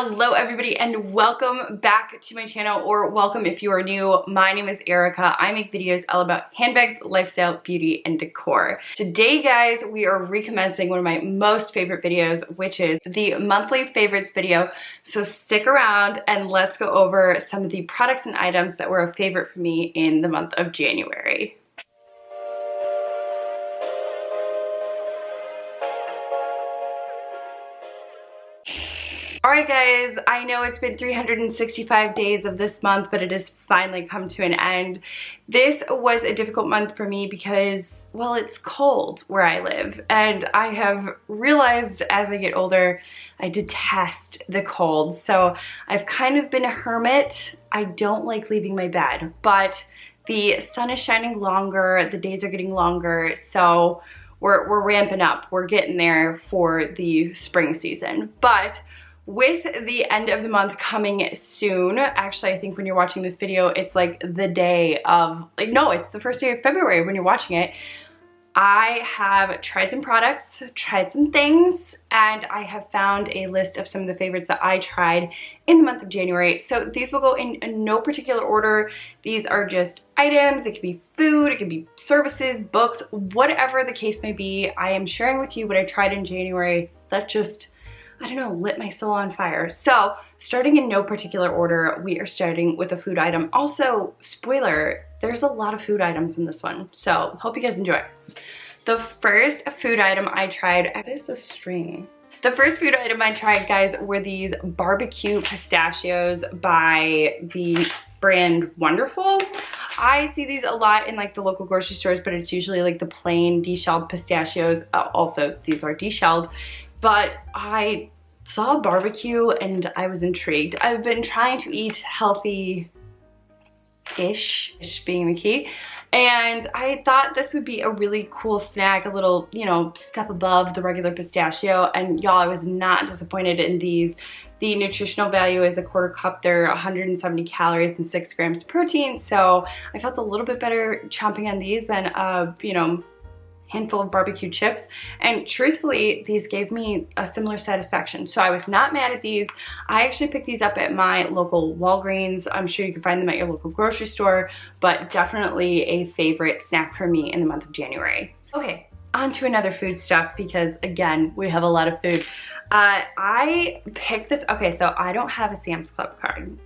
Hello everybody and welcome back to my channel, or welcome if you are new. My name is Erica. I make videos all about handbags, lifestyle, beauty, and decor. Today guys, we are recommencing one of my most favorite videos, which is the monthly favorites video. So stick around and let's go over some of the products and items that were a favorite for me in the month of January. Alright guys, I know it's been 365 days of this month, but it has finally come to an end. This was a difficult month for me because, well, it's cold where I live, and I have realized as I get older, I detest the cold. So I've kind of been a hermit. I don't like leaving my bed, but the sun is shining longer, the days are getting longer, so we're ramping up. We're getting there for the spring season. But with the end of the month coming soon, actually I think when you're watching this video, it's like the day of, like, no, it's the first day of February when you're watching it. I have tried some products, tried some things, and I have found a list of some of the favorites that I tried in the month of January. So these will go in no particular order. These are just items. It could be food, it could be services, books, whatever the case may be. I am sharing with you what I tried in January that just, I don't know, lit my soul on fire. So starting in no particular order, we are starting with a food item. Also, spoiler, there's a lot of food items in this one, so hope you guys enjoy. The first food item I tried, what is this string? The first food item I tried, guys, were these BBQ Pistachios by the brand Wonderful. I see these a lot in like the local grocery stores, but it's usually like the plain deshelled pistachios. Also, these are deshelled. But I saw barbecue and I was intrigued. I've been trying to eat healthy-ish, ish being the key, and I thought this would be a really cool snack, a little, you know, step above the regular pistachio. And y'all, I was not disappointed in these. The nutritional value is a quarter cup. They're 170 calories and 6 grams of protein, so I felt a little bit better chomping on these than you know, handful of barbecue chips. And truthfully, these gave me a similar satisfaction, so I was not mad at these. I actually picked these up at my local Walgreens. I'm sure you can find them at your local grocery store, but definitely a favorite snack for me in the month of January. Okay, on to another food stuff, because again, we have a lot of food. I picked this, okay, so I don't have a Sam's Club card.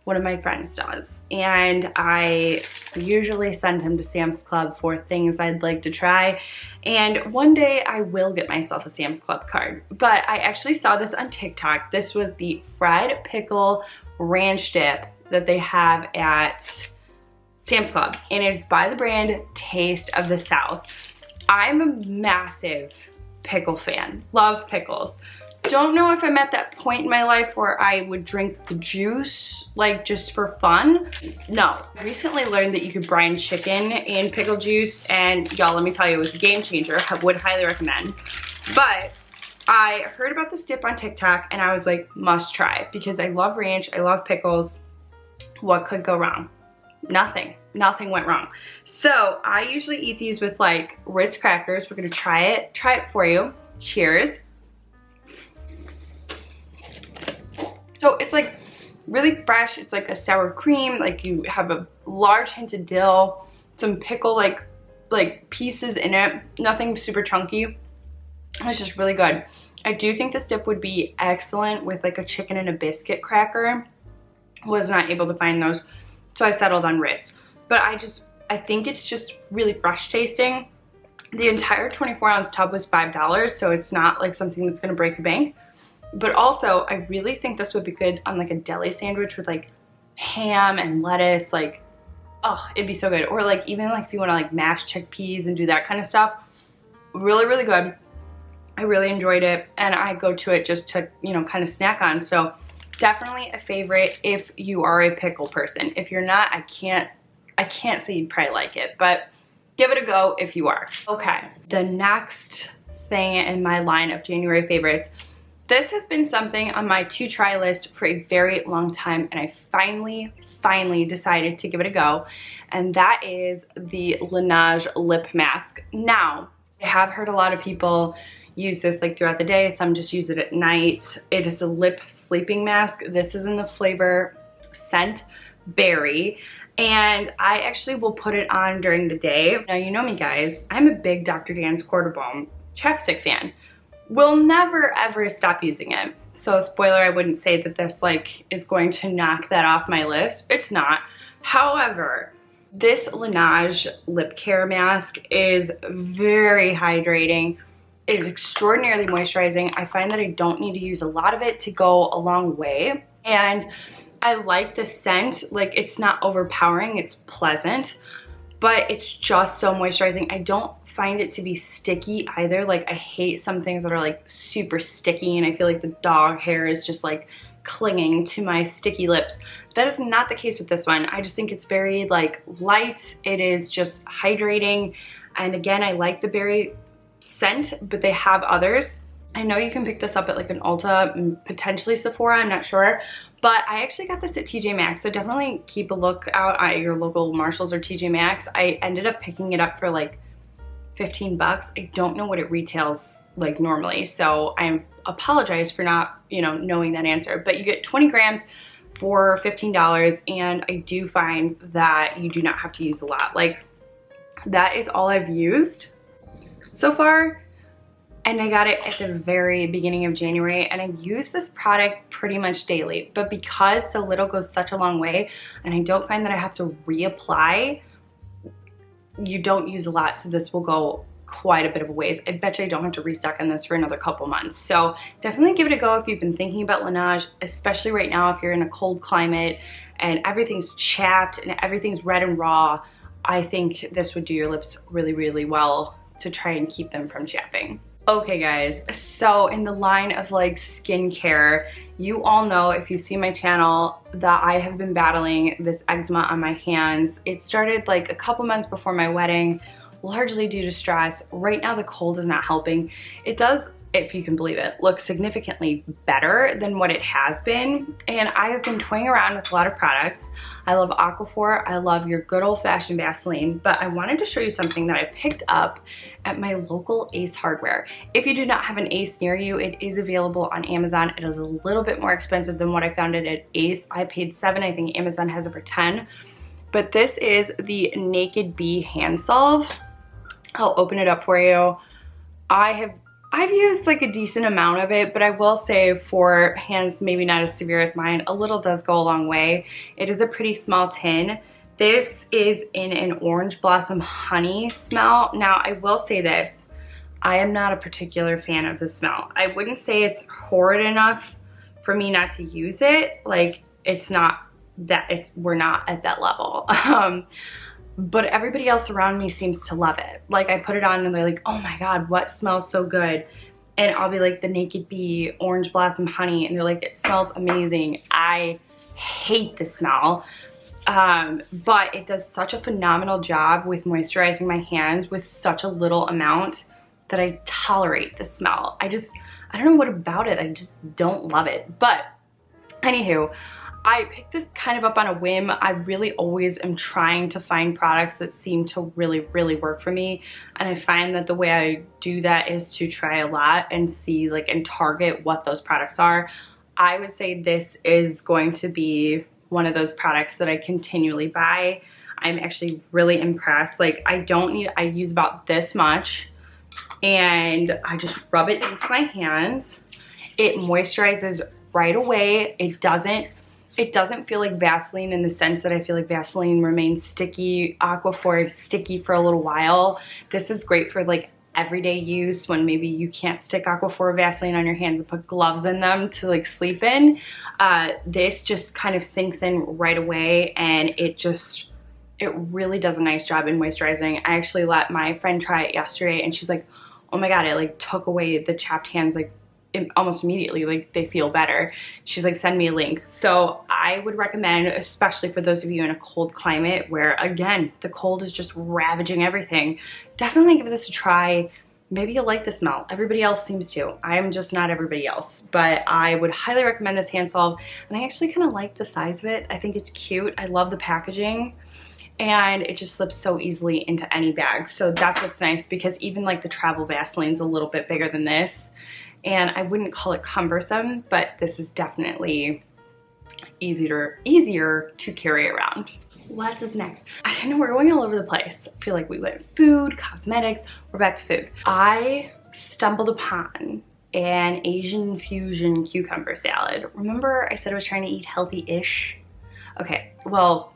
One of my friends does, and I usually send him to Sam's Club for things I'd like to try, and one day I will get myself a Sam's Club card. But I actually saw this on TikTok. This was the fried pickle ranch dip that they have at Sam's Club, and it's by the brand Taste of the South. I'm a massive pickle fan, love pickles. Don't know if I'm at that point in my life where I would drink the juice, like just for fun. No, I recently learned that you could brine chicken in pickle juice, and y'all, let me tell you, it was a game changer. I would highly recommend. But I heard about this dip on TikTok and I was like, must try, because I love ranch, I love pickles. What could go wrong? Nothing. Nothing went wrong. So I usually eat these with like Ritz crackers. We're gonna try it for you. Cheers. So it's like really fresh. It's like a sour cream. Like you have a large hint of dill, some pickle like pieces in it. Nothing super chunky. It's just really good. I do think this dip would be excellent with like a chicken and a biscuit cracker. Was not able to find those, so I settled on Ritz. But I think it's just really fresh tasting. The entire 24-ounce tub was $5, so it's not like something that's gonna break the bank. But also, I really think this would be good on like a deli sandwich with like ham and lettuce. Like, oh, it'd be so good. Or like even like if you want to like mash chickpeas and do that kind of stuff. Really, really good. I really enjoyed it, and I go to it just to, you know, kind of snack on. So definitely a favorite if you are a pickle person. If you're not, I can't say you'd probably like it, but give it a go if you are. Okay, the next thing in my line of January favorites. This has been something on my to try list for a very long time, and I finally decided to give it a go, and that is the Lancome lip mask. Now, I have heard a lot of people, use this like throughout the day. Some just use it at night. It is a lip sleeping mask. This is in the flavor scent berry. And I actually will put it on during the day. Now, you know me, guys. I'm a big Dr. Dan's Quarter Bone chapstick fan. Will never ever stop using it. So spoiler, I wouldn't say that this like is going to knock that off my list. It's not. However, this Laneige lip care mask is very hydrating. It is extraordinarily moisturizing. I find that I don't need to use a lot of it to go a long way. And I like the scent. Like, it's not overpowering, it's pleasant, but it's just so moisturizing. I don't find it to be sticky either. Like, I hate some things that are like super sticky and I feel like the dog hair is just like clinging to my sticky lips. That is not the case with this one. I just think it's very like light. It is just hydrating. And again, I like the berry scent, but they have others. I know you can pick this up at like an Ulta and potentially Sephora, I'm not sure. But I actually got this at TJ Maxx, so definitely keep a lookout at your local Marshalls or TJ Maxx. I ended up picking it up for like 15 bucks. I don't know what it retails like normally, so I apologize for not, you know, knowing that answer. But you get 20 grams for $15, and I do find that you do not have to use a lot. Like, that is all I've used so far. And I got it at the very beginning of January, and I use this product pretty much daily. But because so little goes such a long way, and I don't find that I have to reapply, you don't use a lot, so this will go quite a bit of a ways. I bet you I don't have to restock on this for another couple months. So definitely give it a go if you've been thinking about Laneige, especially right now if you're in a cold climate and everything's chapped and everything's red and raw. I think this would do your lips really, really well to try and keep them from chapping. Okay guys, so in the line of like skincare, you all know, if you see my channel, that I have been battling this eczema on my hands. It started like a couple months before my wedding, largely due to stress. Right now the cold is not helping. It does, if you can believe it, look significantly better than what it has been. And I have been toying around with a lot of products. I love Aquaphor, I love your good old-fashioned Vaseline, but I wanted to show you something that I picked up at my local Ace Hardware. If you do not have an Ace near you, it is available on Amazon. It is a little bit more expensive than what I found it at Ace. I paid $7, I think Amazon has it for $10. But this is the Naked Bee Hand Salve. I'll open it up for you. I've used like a decent amount of it, but I will say for hands maybe not as severe as mine, a little does go a long way. It is a pretty small tin. This is in an orange blossom honey smell. Now, I will say this, I am not a particular fan of the smell. I wouldn't say it's horrid enough for me not to use it. Like, it's not that, we're not at that level. But everybody else around me seems to love it. Like, I put it on and they're like, oh my God, what smells so good? And I'll be like, the Naked Bee Orange Blossom Honey, and they're like, it smells amazing. I hate the smell. But it does such a phenomenal job with moisturizing my hands with such a little amount that I tolerate the smell. I don't know what about it, I just don't love it. But anywho, I picked this kind of up on a whim. I really always am trying to find products that seem to really, really work for me. And I find that the way I do that is to try a lot and see like and target what those products are. I would say this is going to be one of those products that I continually buy. I'm actually really impressed. Like, I use about this much and I just rub it into my hands. It moisturizes right away. It doesn't feel like Vaseline in the sense that I feel like Vaseline remains sticky. Aquaphor is sticky for a little while. This is great for like everyday use when maybe you can't stick Aquaphor or Vaseline on your hands and put gloves in them to like sleep in. This just kind of sinks in right away, and it really does a nice job in moisturizing. I actually let my friend try it yesterday and she's like, oh my God, it like took away the chapped hands like almost immediately. Like, they feel better. She's like, send me a link. So I would recommend, especially for those of you in a cold climate where, again, the cold is just ravaging everything, definitely give this a try. Maybe you'll like the smell. Everybody else seems to. I'm just not everybody else. But I would highly recommend this hand salve. And I actually kind of like the size of it. I think it's cute. I love the packaging. and it just slips so easily into any bag. So that's what's nice, because even like the travel Vaseline's a little bit bigger than this, and I wouldn't call it cumbersome, but this is definitely easier to carry around. What is next? I know we're going all over the place. I feel like we went food, cosmetics, we're back to food. I stumbled upon an Asian fusion cucumber salad. Remember I said I was trying to eat healthy-ish? Okay, well,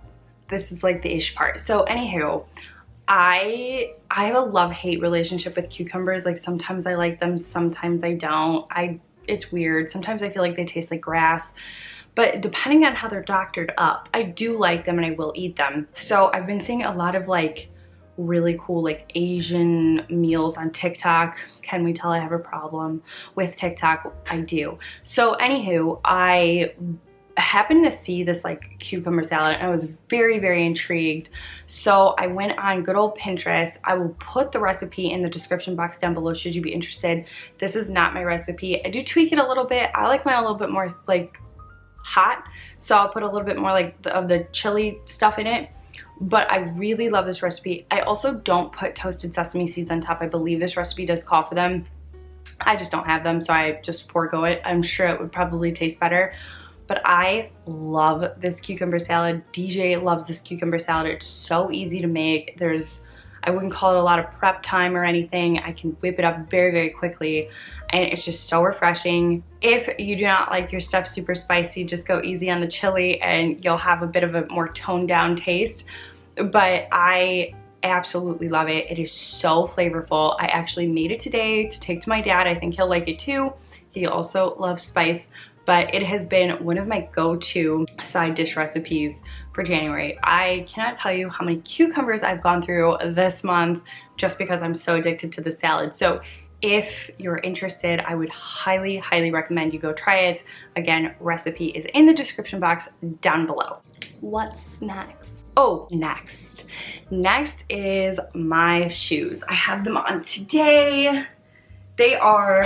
this is like the ish part. So anywho, I have a love-hate relationship with cucumbers. Like sometimes I like them, sometimes I don't. It's weird. Sometimes I feel like they taste like grass. But depending on how they're doctored up, I do like them and I will eat them. So I've been seeing a lot of like really cool like Asian meals on TikTok. Can we tell I have a problem with TikTok? I do. So anywho, I happened to see this like cucumber salad and I was very, very intrigued. So I went on good old Pinterest. I will put the recipe in the description box down below should you be interested. This is not my recipe. I do tweak it a little bit. I like mine a little bit more like hot, so I'll put a little bit more like of the chili stuff in it, but I really love this recipe. I also don't put toasted sesame seeds on top. I believe this recipe does call for them. I just don't have them, so I just forego it. I'm sure it would probably taste better, but I love this cucumber salad. DJ loves this cucumber salad. It's so easy to make. I wouldn't call it a lot of prep time or anything. I can whip it up very, very quickly, and it's just so refreshing. If you do not like your stuff super spicy, just go easy on the chili and you'll have a bit of a more toned down taste. But I absolutely love it. It is so flavorful. I actually made it today to take to my dad. I think he'll like it too. He also loves spice, but it has been one of my go-to side dish recipes for January. I cannot tell you how many cucumbers I've gone through this month just because I'm so addicted to the salad. So if you're interested, I would highly, highly recommend you go try it. Again, recipe is in the description box down below. What's next? Oh, next is my shoes. I have them on today. They are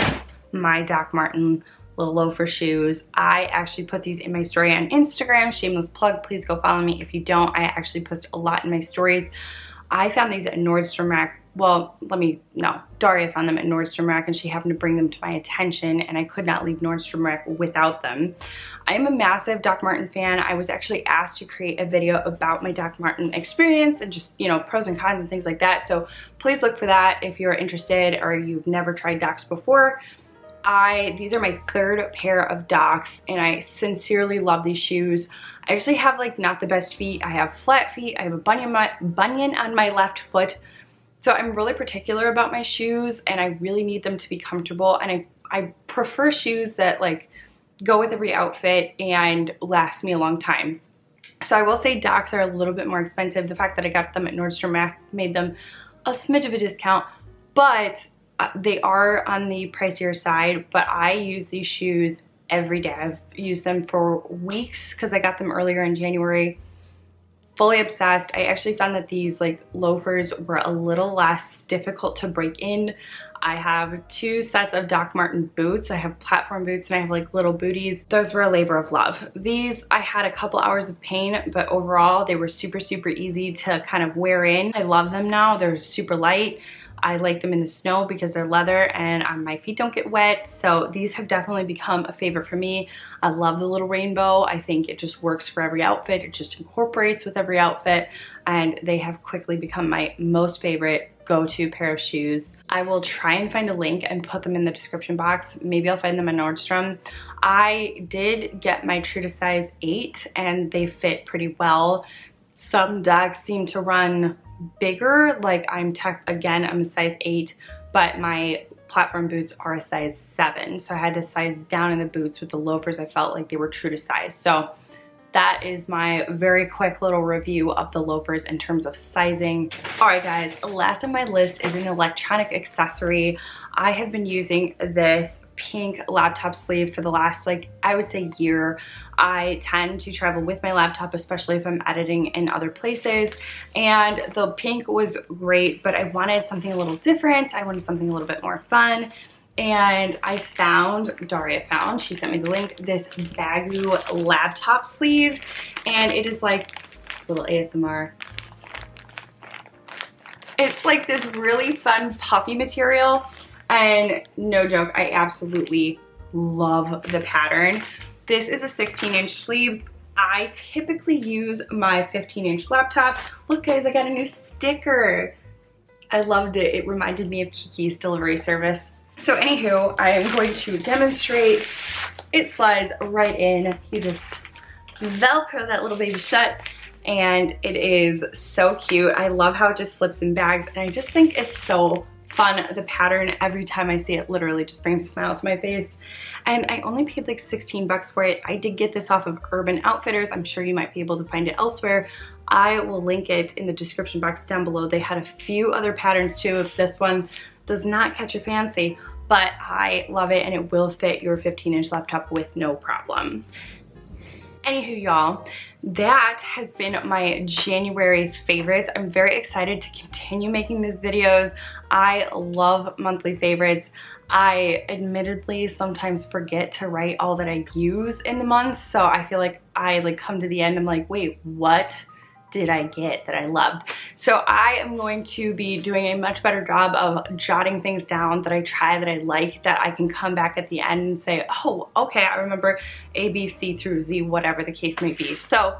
my Doc Marten little loafer shoes. I actually put these in my story on Instagram. Shameless plug, please go follow me. If you don't, I actually post a lot in my stories. I found these at Nordstrom Rack. Well, Daria found them at Nordstrom Rack and she happened to bring them to my attention, and I could not leave Nordstrom Rack without them. I am a massive Doc Marten fan. I was actually asked to create a video about my Doc Marten experience and just, you know, pros and cons and things like that. So please look for that if you're interested or you've never tried Docs before. These are my third pair of Docs and I sincerely love these shoes. I actually have like not the best feet. I have flat feet. I have a bunion on my left foot. So I'm really particular about my shoes and I really need them to be comfortable, and I prefer shoes that like go with every outfit and last me a long time. So I will say Docs are a little bit more expensive. The fact that I got them at Nordstrom Rack made them a smidge of a discount, but they are on the pricier side. But I use these shoes every day. I've used them for weeks because I got them earlier in January. Fully obsessed. I actually found that these like loafers were a little less difficult to break in. I have two sets of Doc Marten boots. I have platform boots and I have like little booties. Those were a labor of love. These, I had a couple hours of pain, but overall they were super, super easy to kind of wear in. I love them now. They're super light. I like them in the snow because they're leather and my feet don't get wet. So these have definitely become a favorite for me. I love the little rainbow. I think it just works for every outfit. It just incorporates with every outfit, and they have quickly become my most favorite go-to pair of shoes. I will try and find a link and put them in the description box. Maybe I'll find them on Nordstrom. I did get my true to size 8 and they fit pretty well. Some Docs seem to run bigger, like I'm a size 8, but my platform boots are a size 7, so I had to size down in the boots. With the loafers, I felt like they were true to size. So that is my very quick little review of the loafers in terms of sizing. All right guys, last on my list is an electronic accessory. I have been using this pink laptop sleeve for the last, like, I would say year. I tend to travel with my laptop, especially if I'm editing in other places, and the pink was great, but I wanted something a little different. I wanted something a little bit more fun, and Daria found, she sent me the link, this Bagu laptop sleeve, and it is like little ASMR. It's like this really fun puffy material, and no joke, I absolutely love the pattern. This is a 16-inch sleeve. I typically use my 15-inch laptop. Look guys, I got a new sticker. I loved it. It reminded me of Kiki's delivery service. So anywho, I am going to demonstrate. It slides right in. You just Velcro that little baby shut, and it is so cute. I love how it just slips in bags, and I just think it's so fun. The pattern, every time I see it, literally just brings a smile to my face. And I only paid like 16 bucks for it. I did get this off of Urban Outfitters. I'm sure you might be able to find it elsewhere. I will link it in the description box down below. They had a few other patterns too if this one does not catch your fancy, but I love it and it will fit your 15-inch laptop with no problem. Anywho, y'all, that has been my January favorites. I'm very excited to continue making these videos. I love monthly favorites. I admittedly sometimes forget to write all that I use in the month, so I feel like I come to the end, I'm like, wait, what did I get that I loved? So I am going to be doing a much better job of jotting things down that I try, that I like, that I can come back at the end and say, oh, okay, I remember A, B, C through Z, whatever the case may be. So,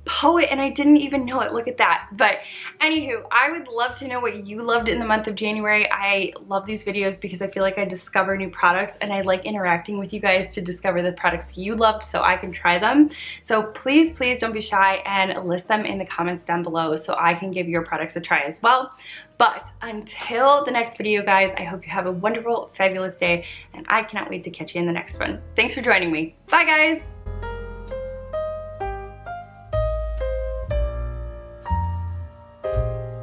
poet, and I didn't even know it, look at that. But anywho, I would love to know what you loved in the month of January. I love these videos because I feel like I discover new products, and I like interacting with you guys to discover the products you loved so I can try them. So please, please don't be shy and list them in the comments down below so I can give your products a try as well. But until the next video, guys, I hope you have a wonderful, fabulous day, and I cannot wait to catch you in the next one. Thanks for joining me. Bye, guys.